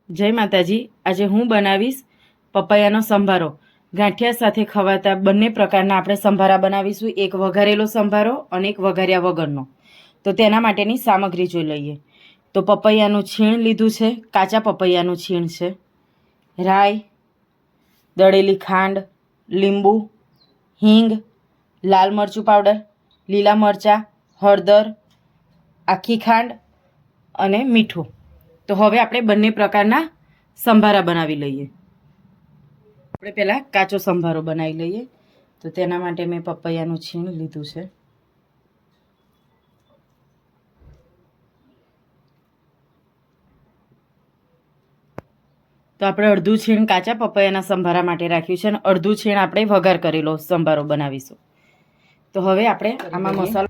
જય માતાજી। આજે હું બનાવીશ પપૈયાનો સંભારો। ગાંઠિયા સાથે ખવાતા બંને પ્રકારના આપણે સંભારા બનાવીશું, એક વઘારેલો સંભારો અને એક વઘાર્યા વગરનો। તો તેના માટેની સામગ્રી જોઈ લઈએ। તો પપૈયાનું છીણ લીધું છે, કાચા પપૈયાનું છીણ છે, રાઈ, દળેલી ખાંડ, લીંબુ, હિંગ, લાલ મરચું પાવડર, લીલા મરચાં, હળદર, આખી ખાંડ અને મીઠું। તો હવે આપણે બંને પ્રકારના સંભારા બનાવી લઈએ। આપણે પહેલાં કાચો સંભારો બનાવી લઈએ। તો તેના માટે મેં પપૈયાનું છીણ લીધું છે। તો આપણે અડધું છીણ કાચા પપૈયાના સંભારા માટે રાખ્યું છે અને અડધું છીણ આપણે વઘાર કરેલો સંભારો બનાવીશું। તો હવે આપણે આમાં મસાલો,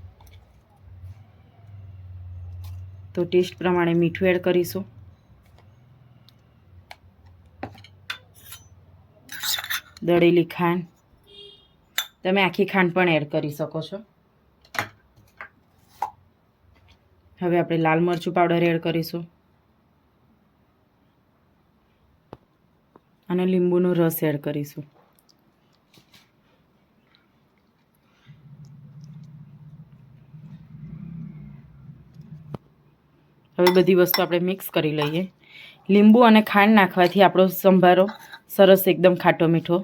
તો ટેસ્ટ પ્રમાણે મીઠું એડ કરીશું, દળેલી ખાંડ, તમે આખી ખાંડ પણ એડ કરી શકો છો। હવે આપણે લાલ મરચું પાવડર એડ કરીશું અને લીંબુનો રસ એડ કરીશું। હવે બધી વસ્તુ આપણે મિક્સ કરી લઈએ। લીંબુ અને ખાંડ નાખવાથી આપણો સંભારો સરસ એકદમ ખાટો મીઠો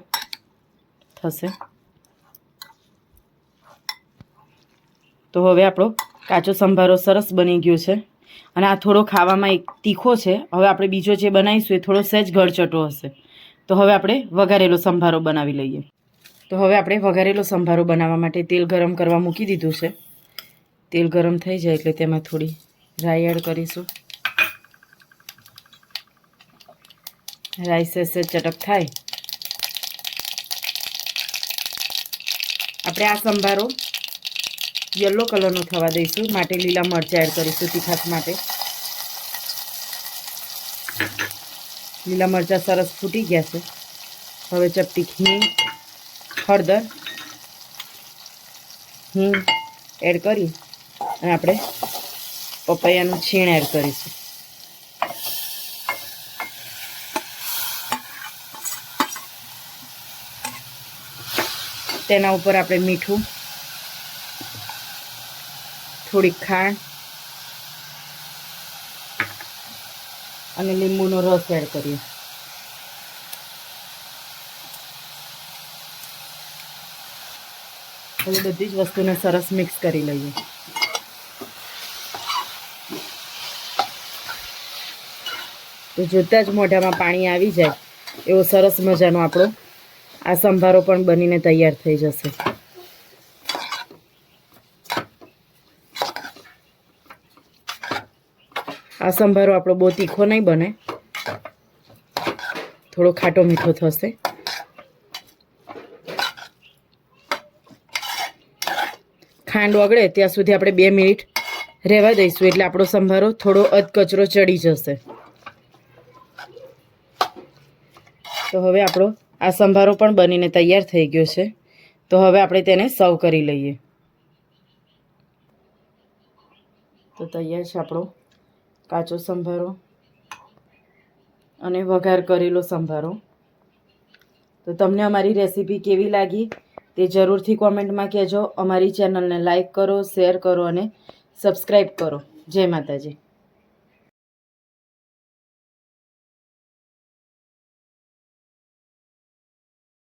થશે। તો હવે આપણો કાચો સંભારો સરસ બની ગયો છે અને આ થોડો ખાવામાં એક તીખો છે। હવે આપણે બીજો જે બનાવીશું એ થોડો સહેજ ગળચટો હશે। તો હવે આપણે વઘારેલો સંભારો બનાવી લઈએ। તો હવે આપણે વઘારેલો સંભારો બનાવવા માટે તેલ ગરમ કરવા મૂકી દીધું છે। તેલ ગરમ થઈ જાય એટલે તેમાં થોડી રાઈ એડ કરીશું। રાઈ સહેજ ચટક થાય આપણે આ સંભારો યલો કલરનો થવા દઈશું, માટે લીલા મરચાં એડ કરીશું તીખાશ માટે। લીલા મરચાં સરસ ફૂટી ગયા છે। હવે ચપટી હિંગ, હળદર, હિંગ એડ કરી અને આપણે પપૈયાનું છીણ એડ કરીશું। તેના ઉપર આપણે મીઠું, થોડીક ખાંડ અને લીંબુનો રસ એડ કરીએ। હવે બધી જ વસ્તુને સરસ મિક્સ કરી લઈએ। તો જોતાં જ મોઢામાં પાણી આવી જાય એવો સરસ મજાનો આપણો આ સંભારો પણ બનીને તૈયાર થઈ જશે। આ સંભારો આપણો બહુ તીખો નહીં બને, થોડો ખાટો મીઠો થશે। ખાંડ ઓગળે ત્યાં સુધી આપણે 2 મિનિટ રહેવા દઈશું એટલે આપણો સંભારો થોડો અધકચરો ચડી જશે। તો હવે આપણો આ સંભારો પણ બનીને તૈયાર થઈ ગયો છે। તો હવે આપણે તેને સર્વ કરી લઈએ। તો તૈયાર છે આપણો કાચો સંભારો અને વઘાર કરેલો સંભારો। તો તમને અમારી રેસીપી કેવી લાગી તે જરૂરથી કોમેન્ટમાં કહેજો। અમારી ચેનલને લાઈક કરો, શેર કરો અને સબસ્ક્રાઈબ કરો। જય માતાજી।